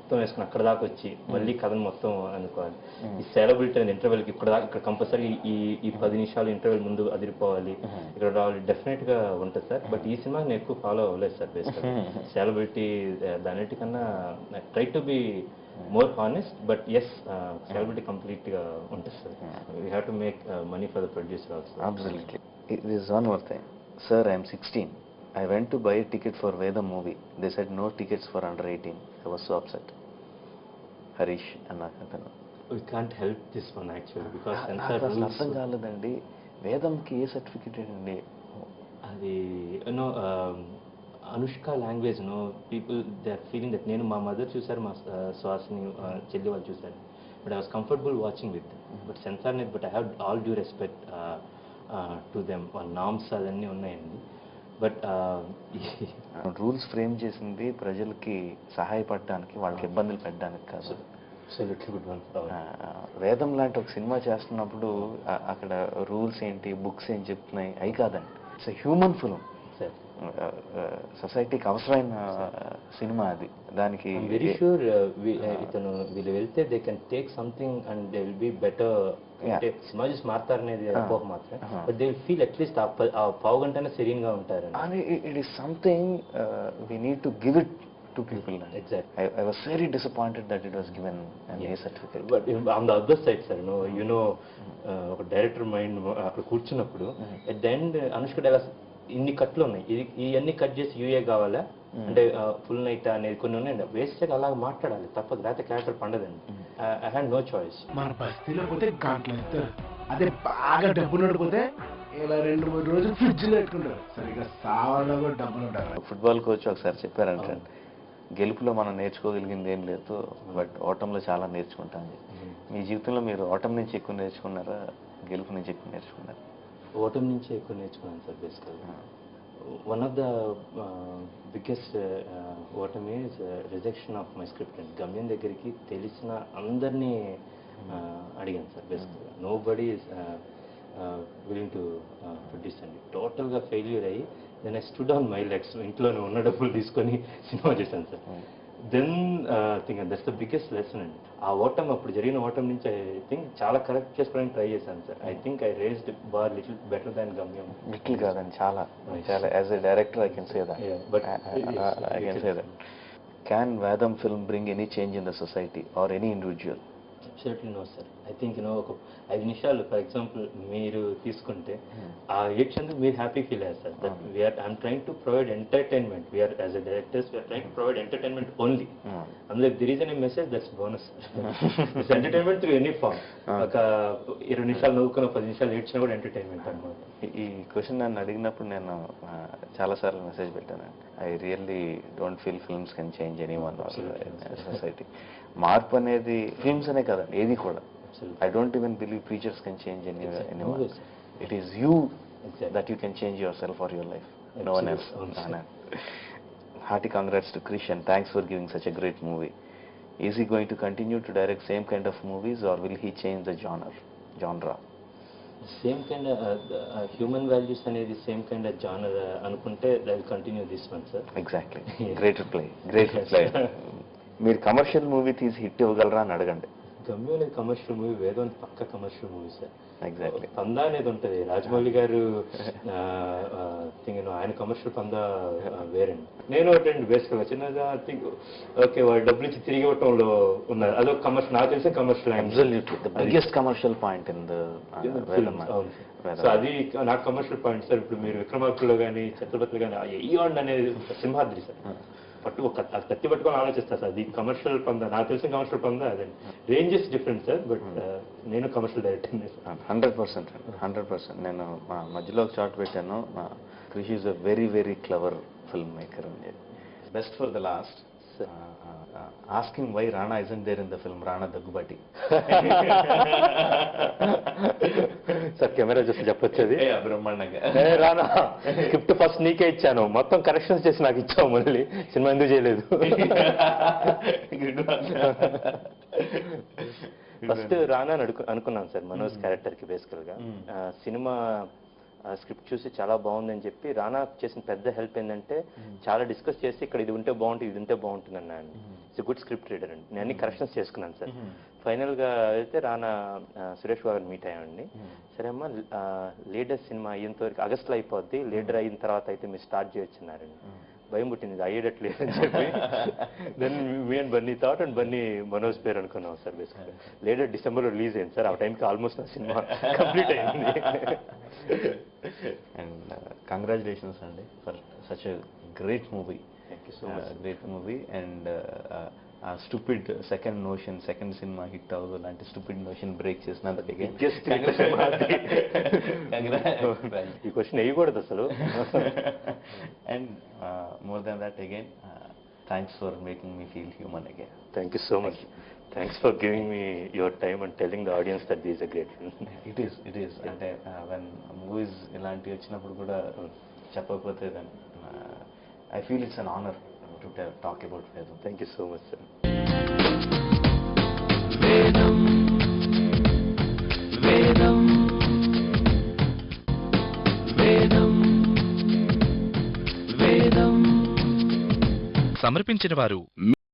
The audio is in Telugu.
మొత్తం వేసుకుని అక్కడ దాకా వచ్చి మళ్ళీ కథను మొత్తం అనుకోవాలి. ఈ సెలబ్రిటీ అనే ఇంటర్వెల్కి ఇక్కడ దాకా ఇక్కడ కంపల్సరీ ఈ 10 నిమిషాలు ఇంటర్వెల్ ముందు అదిరిపోవాలి, ఇక్కడ రావాలి, డెఫినెట్గా ఉంటుంది సార్. బట్ ఈ సినిమా నేను ఎక్కువ ఫాలో అవ్వలేదు సార్. బేసిక్గా సెలబ్రిటీ దానిటికన్నా try to be more honest, but yes, celebrity completely ఉంటుంది sir. We have to make money for the producer also. Absolutely. There is one more thing. Sir, I am 16. I went to buy a ticket for Vedam movie. They said no tickets for under 18. I was so upset. Harish అన్నాకతను. We can't help this one actually because censor rules. rules. అర్థం కాలేదండి. వేదంకి ఏ సర్టిఫికెట్ అండి? అది Anushka language people they are feeling that. నేను మా మదర్ చూసారు, మా శ్వాసని చెల్లి వాళ్ళు చూసారు, but I was comfortable watching with. But censor but I have all due respect to them. వాళ్ళ నామ్స్ అవన్నీ ఉన్నాయండి. బట్ రూల్స్ ఫ్రేమ్ చేసింది ప్రజలకి సహాయపడడానికి, వాళ్ళకి ఇబ్బందులు పెట్టడానికి కాదు. వేదం లాంటి ఒక సినిమా చేస్తున్నప్పుడు అక్కడ రూల్స్ ఏంటి, బుక్స్ ఏం చెప్తున్నాయి అవి కాదండి. It's human film. సొసైటీకి అవసరమైన సినిమా అది. దానికి వెరీ షూర్ ఇతను వీళ్ళు వెళ్తే they can take something and they will be better. అంటే సినిమా చూసి మారుతారనేది అపోహ మాత్రం, but they will feel at least ఆ పావు గంటనే సీరియన్గా ఉంటారు. It is something we need to give it to people. Exactly. I was very disappointed that it was given an A certificate. But on the other side, sir, ఒక డైరెక్టర్ మైండ్ అక్కడ కూర్చున్నప్పుడు at the end Anushka dialogues ఇన్ని కట్లు ఉన్నాయి, ఇవన్నీ కట్ చేసి యూఏ కావాలా అంటే ఫుల్ నైట్ అనేది కొన్ని ఉన్నాయండి. వేస్ట్ అలాగ మాట్లాడాలి తప్పదు, లేకపోతే క్యారెక్టర్ పండదండి. I had no choice. మన బస్తీలో పోతే గంటలు ఇస్తారు, అదే బాగా డబ్బులు నడిపోతే ఇలా 2-3 రోజులు ఫ్రిడ్జ్లో పెట్టుకుంటారు. సరిగ్గా సావాలో కూడా డబ్బులు ఉంటారు. ఫుట్బాల్ కోచ్ ఒకసారి చెప్పారంటే, గెలుపులో మనం నేర్చుకోగలిగింది ఏం లేదు, బట్ ఓటంలో చాలా నేర్చుకుంటాం. మీ జీవితంలో మీరు ఓటం నుంచి ఎక్కువ నేర్చుకున్నారా, గెలుపు నుంచి ఎక్కువ నేర్చుకున్నారా? ఓటం నుంచి ఎక్కువ నేర్చుకున్నాను సార్. బేసికల్గా వన్ ఆఫ్ ద బిగ్గెస్ట్ ఓటమి is rejection of my script అండి. గమ్యం దగ్గరికి తెలిసిన అందరినీ అడిగాను సార్. బేసికల్గా nobody is willing to produce అండి. టోటల్గా ఫెయిల్యూర్ అయ్యి then I stood on my legs. ఇంట్లోనే ఉన్న డబ్బులు తీసుకొని సినిమా చేశాను sir. Then think that's the biggest lesson అండి. ఆ ఓటం అప్పుడు జరిగిన ఓటం నుంచి ఐ థింక్ చాలా కరెక్ట్ చేసుకోవడానికి ట్రై చేశాను sir. I think I raised bar little better than గమ్యం. లిటిల్ కాదండి, చాలా చాలా. As a director I can say that. But I can say that. Can Vedam film bring any change in the society or any individual? Absolutely no sir. I think ఒక 5 నిమిషాలు ఫర్ ఎగ్జాంపుల్ మీరు తీసుకుంటే ఆ ఏడ్చేందుకు మీరు హ్యాపీ ఫీల్ అయ్యారు sir. That I'm trying to provide entertainment. We are as a directors we are trying to provide entertainment only. అందులో there is any message that's bonus. It's entertainment through any form. ఒక 20 నిమిషాలు నవ్వుకున్న 10 నిమిషాలు ఏడ్చినా కూడా ఎంటర్టైన్మెంట్ అనమాట. ఈ క్వశ్చన్ నన్ను అడిగినప్పుడు నేను చాలాసార్లు మెసేజ్ పెట్టాను. I really don't feel films can change anyone society. మార్పు అనేది ఫిల్మ్స్ అనే కదండి, ఏది కూడా. I don't even believe preachers can change anyone. It is you that you can change yourself or your life. No one else. Hearty congrats to Krish and thanks for giving such a great movie. Is he going to continue to direct same kind of movies or will he change the genre? Same kind human values అనేది సేమ్ కైండ్ ఆఫ్ జానర్ అనుకుంటే I will continue this one sir. Exactly. Great reply. మీరు కమర్షియల్ మూవీ తీసి హిట్ ఇవ్వగలరా అని అడగండి. గమ్యం అనేది కమర్షియల్ మూవీ, వేదం పక్క కమర్షియల్ మూవీ సార్. ఎగ్జాక్ట్లీ. పందా అనేది ఉంటుంది. రాజమౌళి గారు ఆయన కమర్షియల్ పందా వేరండి. నేను ఒకటండి బేసిక్గా చిన్నగా థింక్ ఓకే వాళ్ళు డబ్బులు ఇచ్చి తిరిగి ఇవ్వటంలో ఉన్నారు, అదొక కమర్షియల్. నాకు తెలిసే commercial. Absolutely the biggest commercial point in the వేదం. సో అది నాకు కమర్షియల్ పాయింట్ సార్. ఇప్పుడు మీరు విక్రమార్కుల్లో కానీ ఛత్రపతిలో కానీ ఎయ్యండి అనేది సింహాద్రి సార్. ఒక కత్తి పట్టుకొని ఆలోచిస్తారు సార్. అది కమర్షియల్ పందా, నాకు తెలిసిన కమర్షియల్ పందా అదే. రేంజెస్ డిఫరెంట్ సార్, బట్ నేను కమర్షియల్ డైరెక్టర్. 100%. నేను మా మధ్యలో ఒక షార్ట్ పెట్టాను. Krish is a very very clever film maker అని చెప్పి. Best for the last, asking why Rana isn't there in the film, Rana Daggubati. Sir camera చూసి చెప్పొచ్చేది బ్రహ్మాండంగా. రానా స్క్రిప్ట్ ఫస్ట్ నీకే ఇచ్చాను, మొత్తం కరెక్షన్స్ చేసి నాకు ఇచ్చావు, మళ్ళీ సినిమా ఎందుకు చేయలేదు? ఫస్ట్ రానా అని అనుకున్నాను సార్ మనోజ్ క్యారెక్టర్కి. బేసికల్గా సినిమా స్క్రిప్ట్ చూసి చాలా బాగుందని చెప్పి రానా చేసిన పెద్ద హెల్ప్ ఏంటంటే చాలా డిస్కస్ చేసి ఇక్కడ ఇది ఉంటే బాగుంటుంది ఇది ఉంటే బాగుంటుంది అన్నా అండి. ఇట్స్ గుడ్ స్క్రిప్ట్ రీడర్ అండి. నేను అన్ని కరెక్షన్స్ చేసుకున్నాను సార్. ఫైనల్గా అయితే రానా సురేష్ బాబు మీట్ అయ్యామండి. సరే అమ్మా లీడర్ సినిమా అయ్యేంత వరకు ఆగస్ట్లో అయిపోద్ది, లీడర్ అయిన తర్వాత అయితే మీరు స్టార్ట్ చేయొచ్చున్నారండి. భయం పుట్టింది అయ్యేటట్లేదు అని చెప్పి. Then me and Bunny thought and Bunny Manoj పేరు అనుకున్నాం సార్. బేసిక్గా లీడర్ డిసెంబర్లో రిలీజ్ అయింది సార్. ఆ టైంకి ఆల్మోస్ట్ నా సినిమా కంప్లీట్ అయింది. అండ్ కంగ్రాచులేషన్స్ అండి for such a great movie. Thank you so much. Great movie. And stupid second notion, second cinema hit అవ్వదు అలాంటి స్టూపిడ్ నోషన్ బ్రేక్ చేసినందుకు ఈ క్వశ్చన్ వేయకూడదు అసలు. And more than that again thanks for making me feel human again. Thank you so much. Thanks for giving me your time and telling the audience that this is a great film. It is అంటే వెన్ మూవీస్ ఇలాంటివి వచ్చినప్పుడు కూడా చెప్పకపోతే then I feel it's an honour to talk about Vedam. Thank you so much sir. సమర్పించిన వారు